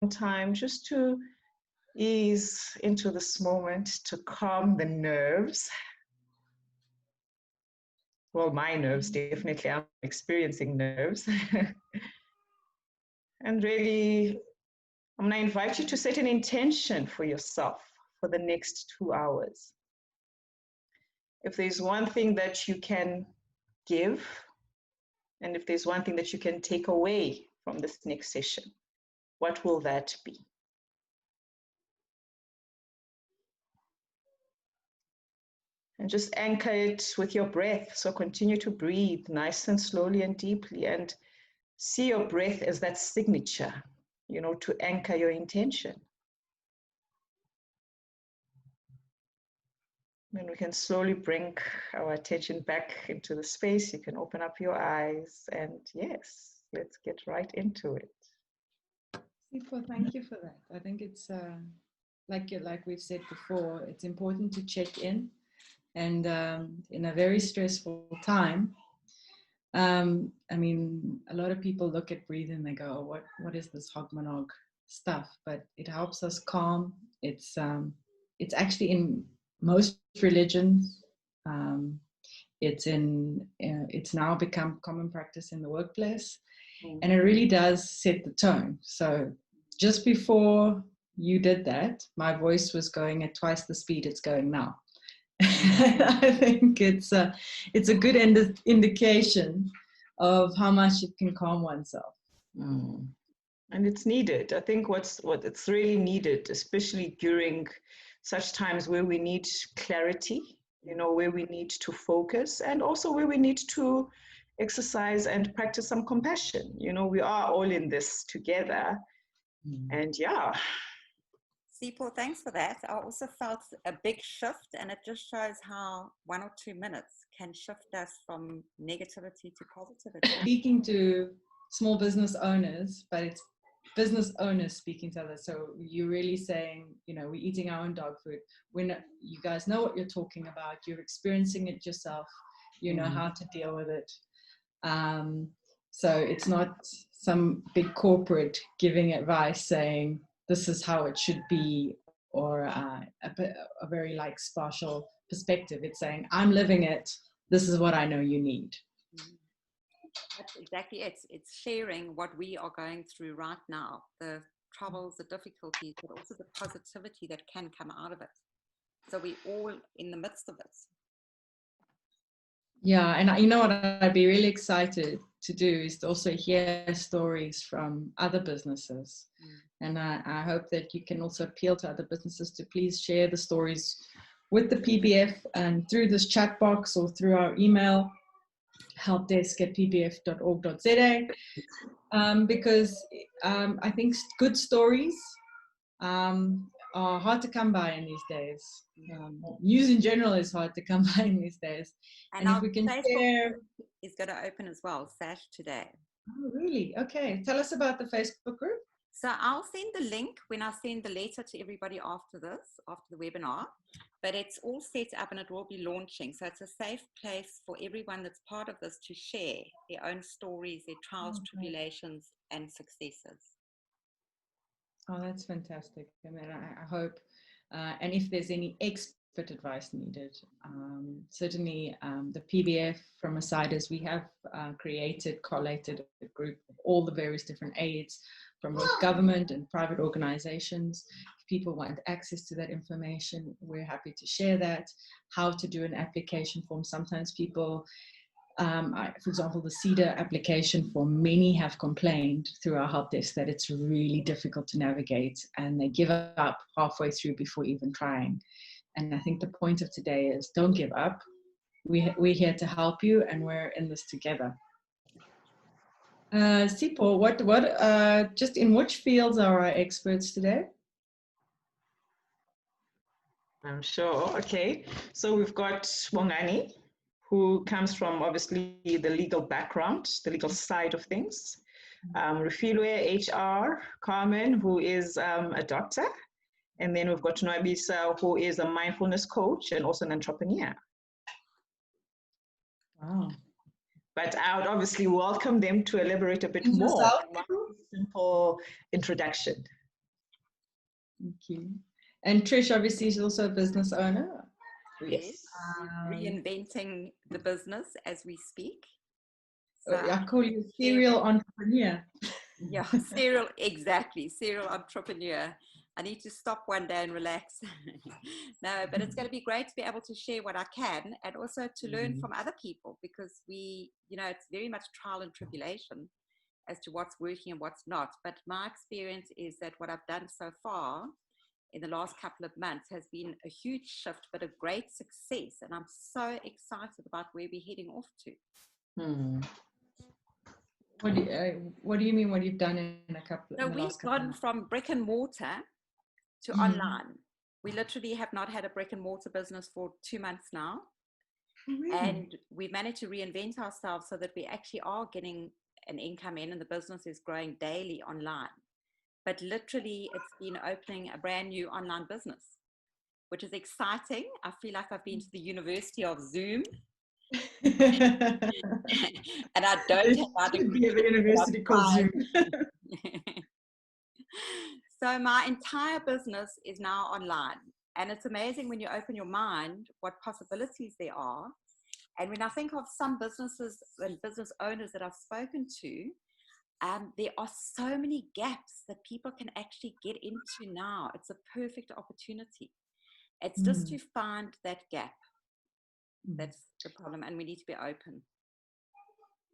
time just to ease into this moment, to calm the nerves. Well, my nerves, definitely. I'm experiencing nerves. And really, I'm going to invite you to set an intention for yourself for the next 2 hours. If there's one thing that you can give, and if there's one thing that you can take away from this next session, what will that be? And just anchor it with your breath. So continue to breathe nice and slowly and deeply, and see your breath as that signature, to anchor your intention. Then we can slowly bring our attention back into the space. You can open up your eyes, and yes, let's get right into it. Sipho, thank you for that. I think it's like we've said before, it's important to check in, and in a very stressful time. I mean, a lot of people look at breathing and they go, oh, what is this hogmanog stuff? But it helps us calm. It's actually in most religions. It's now become common practice in the workplace, and it really does set the tone. So just before you did that, my voice was going at twice the speed it's going now. I think it's a good indication of how much it can calm oneself. And it's needed. I think what it's really needed, especially during such times where we need clarity, where we need to focus, and also where we need to exercise and practice some compassion. We are all in this together. And yeah. Sipho, thanks for that. I also felt a big shift, and it just shows how 1 or 2 minutes can shift us from negativity to positivity. Speaking to small business owners, but it's business owners speaking to others. So you're really saying, we're eating our own dog food. You guys know what you're talking about. You're experiencing it yourself. You know how to deal with it. So it's not some big corporate giving advice saying, this is how it should be, or a very spatial perspective. It's saying, I'm living it. This is what I know you need. That's exactly it. It's sharing what we are going through right now, the troubles, the difficulties, but also the positivity that can come out of it. So we're all in the midst of it. Yeah, and you know what I'd be really excited to do is to also hear stories from other businesses. And I hope that you can also appeal to other businesses to please share the stories with the PBF and through this chat box or through our email, helpdesk@pbf.org.za, because I think good stories are hard to come by in these days. News in general is hard to come by in these days. And if we can share... is going to open as well, Sash, today. Oh, really? Okay. Tell us about the Facebook group. So I'll send the link when I send the letter to everybody after the webinar, but it's all set up and it will be launching. So it's a safe place for everyone that's part of this to share their own stories, their trials, tribulations, and successes. Oh, that's fantastic. I mean, I hope, and if there's any expert advice needed, certainly the PBF from Asiders, we have collated a group of all the various different aids from both government and private organizations. If people want access to that information, we're happy to share that. How to do an application form. Sometimes people, for example, the CEDA application form, many have complained through our help desk that it's really difficult to navigate and they give up halfway through before even trying. And I think the point of today is don't give up. We're here to help you and we're in this together. Sipho, just in which fields are our experts today? I'm sure. Okay. So we've got Bongani, who comes from obviously the legal background, the legal side of things. Rufilwe, HR, Carmen, who is a doctor. And then we've got Nwabisa, who is a mindfulness coach and also an entrepreneur. Wow. But I would obviously welcome them to elaborate a bit more. Simple introduction. Thank you. And Trish, obviously, is also a business owner. Yes. Reinventing the business as we speak. So, I call you a serial entrepreneur. Yeah, serial entrepreneur. I need to stop one day and relax. No, but it's going to be great to be able to share what I can and also to learn from other people, because it's very much trial and tribulation as to what's working and what's not. But my experience is that what I've done so far in the last couple of months has been a huge shift, but a great success. And I'm so excited about where we're heading off to. What do you mean what you've done in a couple? So we've gone from brick and mortar to online. We literally have not had a brick and mortar business for 2 months now. Really? And we've managed to reinvent ourselves so that we actually are getting an income in, and the business is growing daily online. But literally it's been opening a brand new online business, which is exciting. I feel like I've been to the University of Zoom. And I don't have my degree. A university called Zoom. So my entire business is now online, and it's amazing when you open your mind what possibilities there are. And when I think of some businesses and business owners that I've spoken to, there are so many gaps that people can actually get into now. It's a perfect opportunity. It's just to find that gap. That's the problem, and we need to be open.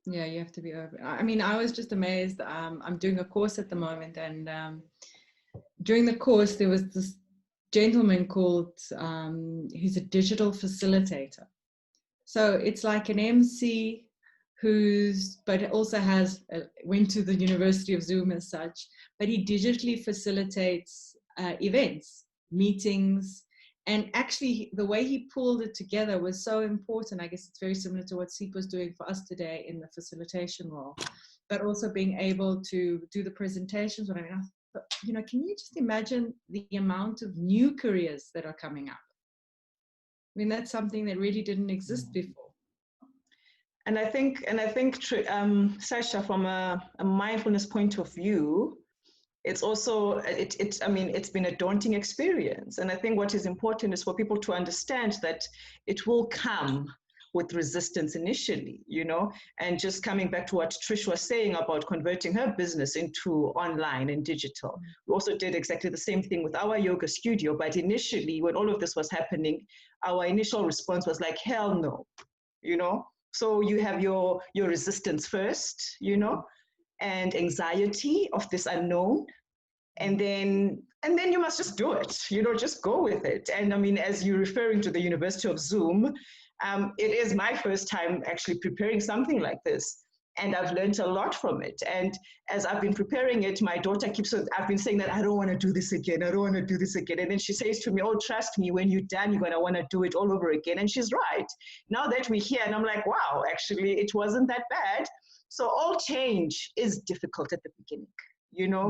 Yeah, you have to be open. I mean, I was just amazed. I'm doing a course at the moment, and during the course, there was this gentleman called, he's a digital facilitator. So it's like an MC but also went to the University of Zoom as such, but he digitally facilitates events, meetings, and actually the way he pulled it together was so important. I guess it's very similar to what Sipho's doing for us today in the facilitation role, but also being able to do the presentations. But can you just imagine the amount of new careers that are coming up? I mean, that's something that really didn't exist before. And I think, Sasha, from a mindfulness point of view, it's also, it's been a daunting experience. And I think what is important is for people to understand that it will come with resistance initially, and just coming back to what Trish was saying about converting her business into online and digital. We also did exactly the same thing with our yoga studio, but initially when all of this was happening, our initial response was like, hell no, So you have your resistance first, and anxiety of this unknown. And then you must just do it, just go with it. And I mean, as you're referring to the University of Zoom, it is my first time actually preparing something like this. And I've learned a lot from it. And as I've been preparing it, my daughter I've been saying that I don't want to do this again. I don't want to do this again. And then she says to me, oh, trust me, when you're done, you're going to want to do it all over again. And she's right. Now that we're here, and I'm like, wow, actually, it wasn't that bad. So all change is difficult at the beginning.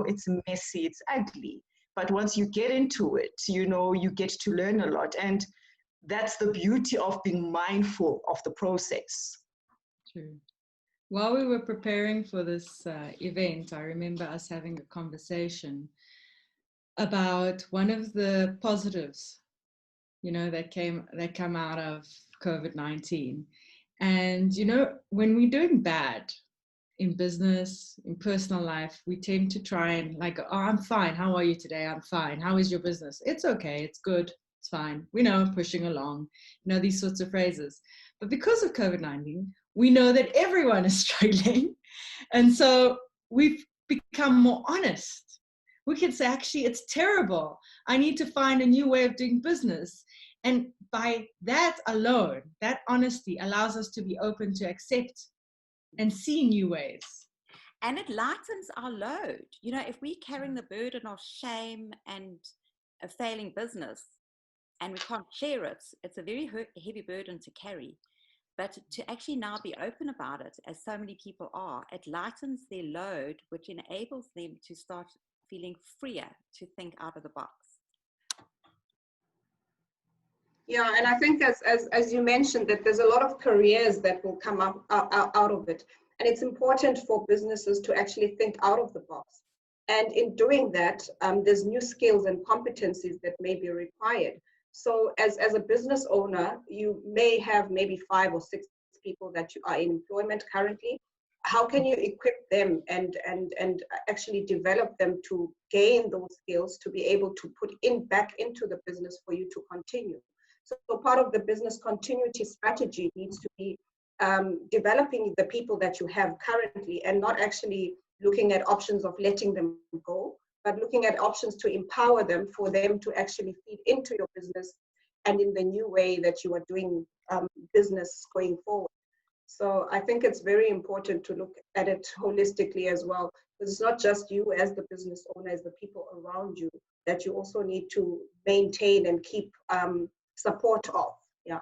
It's messy, it's ugly. But once you get into it, you get to learn a lot. And that's the beauty of being mindful of the process. True. While we were preparing for this event, I remember us having a conversation about one of the positives, that come out of COVID-19. And, when we're doing bad in business, in personal life, we tend to try and oh, I'm fine. How are you today? I'm fine. How is your business? It's okay. It's good. It's fine. We know, pushing along, these sorts of phrases. But because of COVID-19, we know that everyone is struggling. And so we've become more honest. We can say, actually, it's terrible. I need to find a new way of doing business. And by that alone, that honesty allows us to be open to accept and see new ways. And it lightens our load. If we're carrying the burden of shame and a failing business and we can't share it, it's a very heavy burden to carry. But to actually now be open about it, as so many people are, it lightens their load, which enables them to start feeling freer to think out of the box. Yeah, and I think as you mentioned, that there's a lot of careers that will come up out of it. And it's important for businesses to actually think out of the box. And in doing that, there's new skills and competencies that may be required. So as a business owner, you may have maybe 5 or 6 people that you are in employment currently. How can you equip them and actually develop them to gain those skills to be able to put back into the business for you to continue? So part of the business continuity strategy needs to be developing the people that you have currently, and not actually looking at options of letting them go, but looking at options to empower them for them to actually feed into your business and in the new way that you are doing business going forward. So I think it's very important to look at it holistically as well, because it's not just you as the business owner, as the people around you that you also need to maintain and keep support of. Yeah.